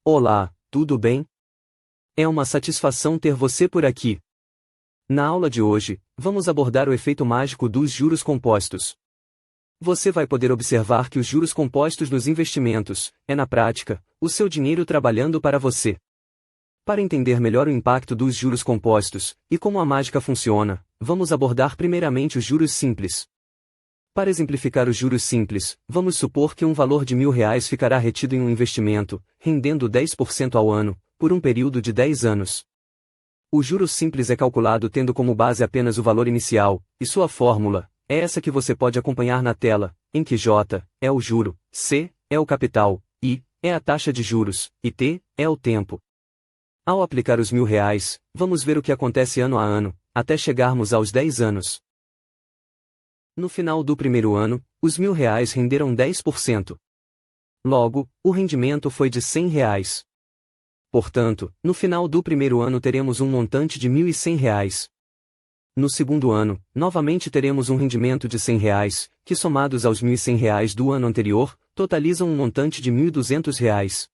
Olá, tudo bem? É uma satisfação ter você por aqui. Na aula de hoje, vamos abordar o efeito mágico dos juros compostos. Você vai poder observar que os juros compostos nos investimentos, na prática, o seu dinheiro trabalhando para você. Para entender melhor o impacto dos juros compostos, e como a mágica funciona, vamos abordar primeiramente os juros simples. Para exemplificar os juros simples, vamos supor que um valor de R$ 1.000 ficará retido em um investimento, rendendo 10% ao ano, por um período de 10 anos. O juro simples é calculado tendo como base apenas o valor inicial, e sua fórmula é essa que você pode acompanhar na tela, em que J é o juro, C é o capital, I é a taxa de juros, e T é o tempo. Ao aplicar os R$ 1.000, vamos ver o que acontece ano a ano, até chegarmos aos 10 anos. No final do primeiro ano, os R$ 1.000 renderam 10%. Logo, o rendimento foi de R$ 100. Portanto, no final do primeiro ano teremos um montante de R$ 1.100. No segundo ano, novamente teremos um rendimento de R$ 100, que somados aos R$ 1.100 do ano anterior, totalizam um montante de R$ 1.200.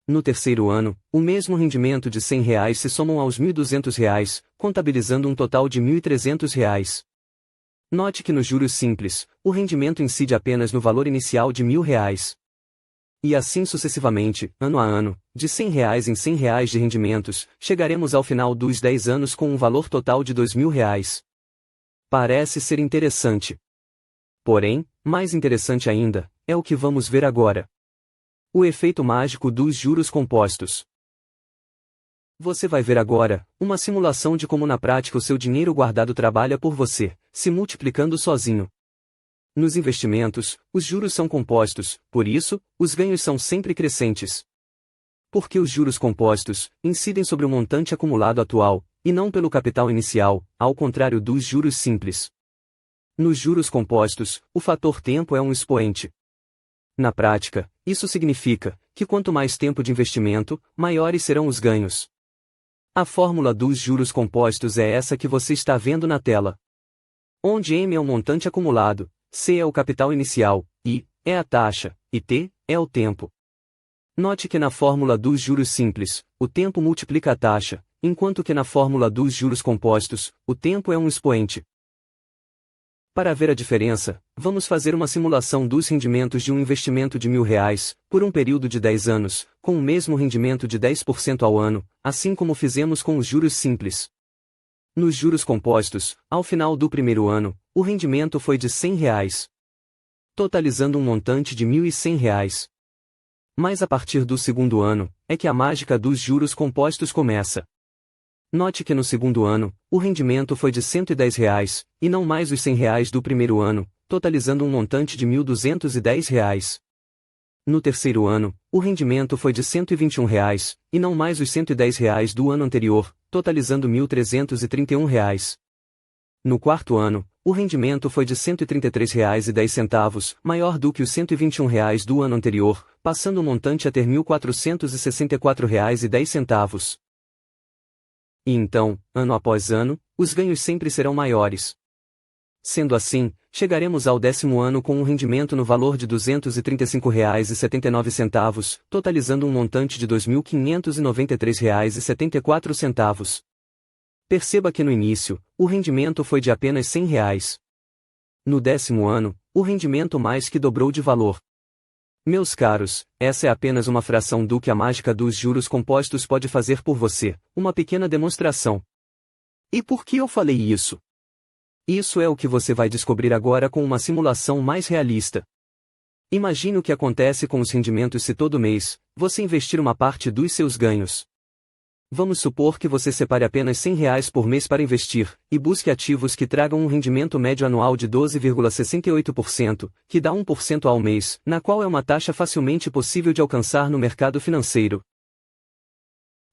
No terceiro ano, o mesmo rendimento de R$ 100 se somam aos R$ 1.200, contabilizando um total de R$ 1.300. Note que nos juros simples, o rendimento incide apenas no valor inicial de R$ 1.000. E assim sucessivamente, ano a ano, de R$ 100 em R$ 100 de rendimentos, chegaremos ao final dos 10 anos com um valor total de R$ 2.000. Parece ser interessante. Porém, mais interessante ainda, é o que vamos ver agora. O efeito mágico dos juros compostos. Você vai ver agora uma simulação de como na prática o seu dinheiro guardado trabalha por você, se multiplicando sozinho. Nos investimentos, os juros são compostos, por isso, os ganhos são sempre crescentes. Porque os juros compostos incidem sobre o montante acumulado atual, e não pelo capital inicial, ao contrário dos juros simples. Nos juros compostos, o fator tempo é um expoente. Na prática, isso significa que quanto mais tempo de investimento, maiores serão os ganhos. A fórmula dos juros compostos é essa que você está vendo na tela. Onde M é o montante acumulado, C é o capital inicial, I é a taxa, e T é o tempo. Note que na fórmula dos juros simples, o tempo multiplica a taxa, enquanto que na fórmula dos juros compostos, o tempo é um expoente. Para ver a diferença, vamos fazer uma simulação dos rendimentos de um investimento de R$ 1.000, por um período de 10 anos, com o mesmo rendimento de 10% ao ano, assim como fizemos com os juros simples. Nos juros compostos, ao final do primeiro ano, o rendimento foi de R$ 100, totalizando um montante de R$ 1.100. Mas a partir do segundo ano, é que a mágica dos juros compostos começa. Note que no segundo ano, o rendimento foi de R$ 110, e não mais os R$ 100 do primeiro ano, totalizando um montante de R$ 1.210. No terceiro ano, o rendimento foi de R$ 121, e não mais os R$ 110 do ano anterior, totalizando R$ 1.331. No quarto ano, o rendimento foi de R$ 133,10, maior do que os R$ 121 do ano anterior, passando o montante a ter R$ 1.464,10. E então, ano após ano, os ganhos sempre serão maiores. Sendo assim, chegaremos ao 10º ano com um rendimento no valor de R$ 235,79, totalizando um montante de R$ 2.593,74. Perceba que no início, o rendimento foi de apenas R$ 100. No 10º ano, o rendimento mais que dobrou de valor. Meus caros, essa é apenas uma fração do que a mágica dos juros compostos pode fazer por você, uma pequena demonstração. E por que eu falei isso? Isso é o que você vai descobrir agora com uma simulação mais realista. Imagine o que acontece com os rendimentos se todo mês, você investir uma parte dos seus ganhos. Vamos supor que você separe apenas R$ 100 por mês para investir, e busque ativos que tragam um rendimento médio anual de 12,68%, que dá 1% ao mês, na qual é uma taxa facilmente possível de alcançar no mercado financeiro.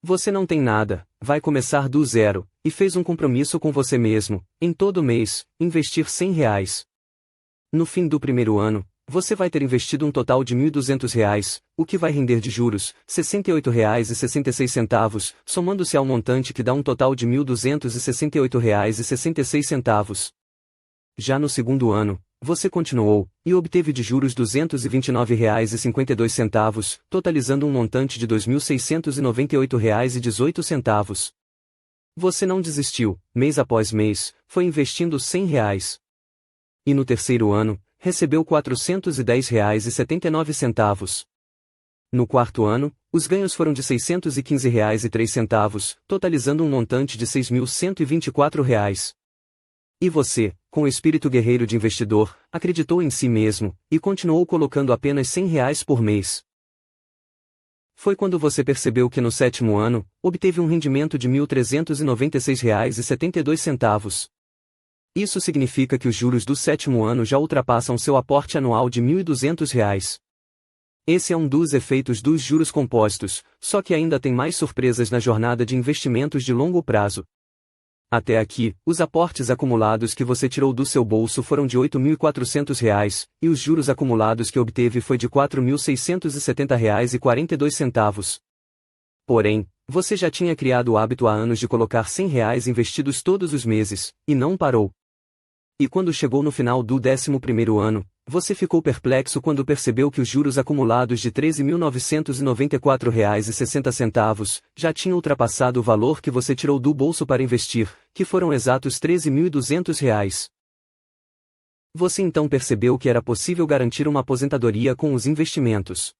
Você não tem nada, vai começar do zero, e fez um compromisso com você mesmo, em todo mês, investir R$ 100. No fim do primeiro ano, você vai ter investido um total de R$ 1.200, o que vai render de juros R$ 68,66, somando-se ao montante que dá um total de R$ 1.268,66. Já no segundo ano, você continuou, e obteve de juros R$ 229,52, totalizando um montante de R$ 2.698,18. Você não desistiu, mês após mês, foi investindo R$ 100. E no terceiro ano, recebeu R$ 410,79. No quarto ano, os ganhos foram de R$ 615,03, totalizando um montante de R$ 6.124. E você, com o espírito guerreiro de investidor, acreditou em si mesmo, e continuou colocando apenas R$ 100 por mês. Foi quando você percebeu que no sétimo ano, obteve um rendimento de R$ 1.396,72. Isso significa que os juros do sétimo ano já ultrapassam seu aporte anual de R$ 1.200. Esse é um dos efeitos dos juros compostos, só que ainda tem mais surpresas na jornada de investimentos de longo prazo. Até aqui, os aportes acumulados que você tirou do seu bolso foram de R$ 8.400, e os juros acumulados que obteve foi de R$ 4.670,42. Porém, você já tinha criado o hábito há anos de colocar R$ 100 investidos todos os meses, e não parou. E quando chegou no final do 11º ano, você ficou perplexo quando percebeu que os juros acumulados de R$ 13.994,60 já tinham ultrapassado o valor que você tirou do bolso para investir, que foram exatos R$ 13.200. Você então percebeu que era possível garantir uma aposentadoria com os investimentos.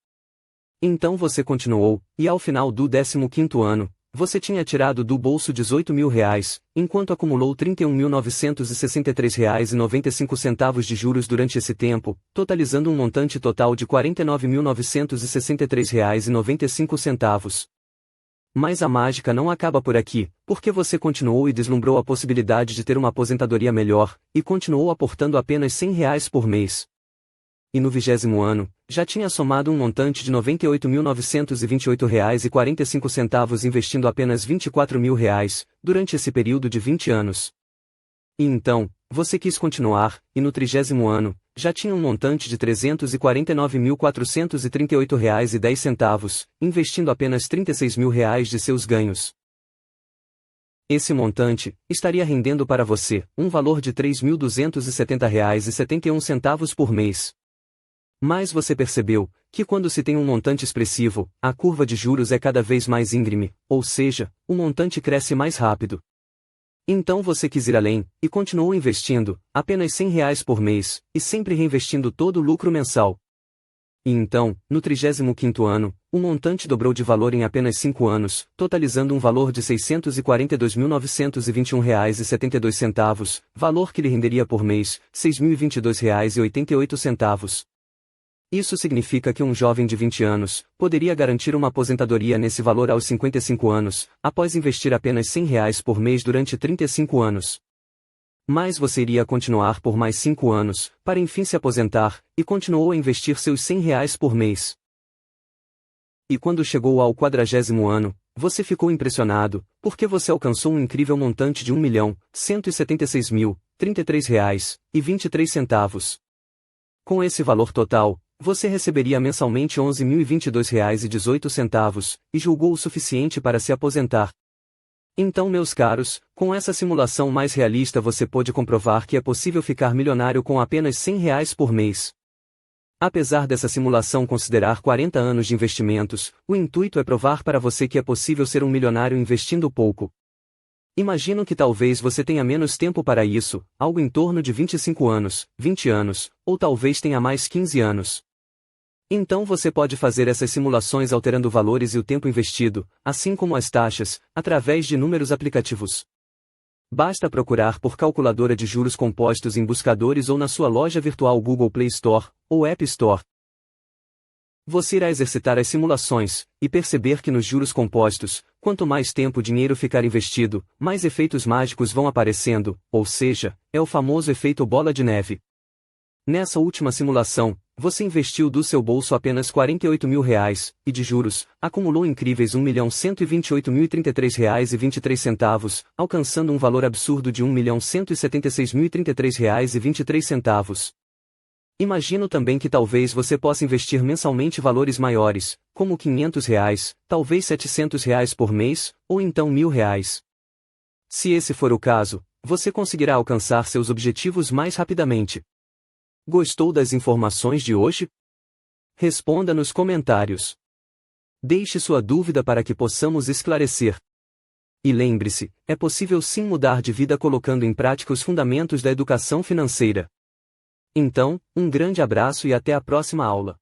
Então você continuou, e ao final do 15º ano, você tinha tirado do bolso R$ 18.000, enquanto acumulou R$ 31.963,95 de juros durante esse tempo, totalizando um montante total de R$ 49.963,95. Mas a mágica não acaba por aqui, porque você continuou e deslumbrou a possibilidade de ter uma aposentadoria melhor, e continuou aportando apenas R$ 100 por mês. E no 20º ano, já tinha somado um montante de R$ 98.928,45 investindo apenas R$ 24.000, durante esse período de 20 anos. E então, você quis continuar, e no 30º ano, já tinha um montante de R$ 349.438,10, investindo apenas R$ 36.000 de seus ganhos. Esse montante estaria rendendo para você um valor de R$ 3.270,71 por mês. Mas você percebeu que quando se tem um montante expressivo, a curva de juros é cada vez mais íngreme, ou seja, o montante cresce mais rápido. Então você quis ir além, e continuou investindo, apenas R$ 100 por mês, e sempre reinvestindo todo o lucro mensal. E então, no 35º ano, o montante dobrou de valor em apenas 5 anos, totalizando um valor de R$ 642.921,72, valor que lhe renderia por mês R$ 6.022,88. Isso significa que um jovem de 20 anos poderia garantir uma aposentadoria nesse valor aos 55 anos, após investir apenas R$ 100 por mês durante 35 anos. Mas você iria continuar por mais 5 anos, para enfim se aposentar, e continuou a investir seus R$ 100 por mês. E quando chegou ao 40º ano, você ficou impressionado, porque você alcançou um incrível montante de R$ 1.176.033,23. Com esse valor total, você receberia mensalmente R$ 11.022,18, e julgou o suficiente para se aposentar. Então, meus caros, com essa simulação mais realista você pôde comprovar que é possível ficar milionário com apenas R$ 100 por mês. Apesar dessa simulação considerar 40 anos de investimentos, o intuito é provar para você que é possível ser um milionário investindo pouco. Imagino que talvez você tenha menos tempo para isso, algo em torno de 25 anos, 20 anos, ou talvez tenha mais 15 anos. Então você pode fazer essas simulações alterando valores e o tempo investido, assim como as taxas, através de inúmeros aplicativos. Basta procurar por calculadora de juros compostos em buscadores ou na sua loja virtual Google Play Store, ou App Store. Você irá exercitar as simulações, e perceber que nos juros compostos, quanto mais tempo o dinheiro ficar investido, mais efeitos mágicos vão aparecendo, ou seja, é o famoso efeito bola de neve. Nessa última simulação, você investiu do seu bolso apenas R$ 48.000, e de juros, acumulou incríveis R$ 1.128.033,23, alcançando um valor absurdo de R$ 1.176.033,23. Imagino também que talvez você possa investir mensalmente valores maiores, como R$ 500, talvez R$ 700 por mês, ou então R$ 1.000. Se esse for o caso, você conseguirá alcançar seus objetivos mais rapidamente. Gostou das informações de hoje? Responda nos comentários. Deixe sua dúvida para que possamos esclarecer. E lembre-se, é possível sim mudar de vida colocando em prática os fundamentos da educação financeira. Então, um grande abraço e até a próxima aula.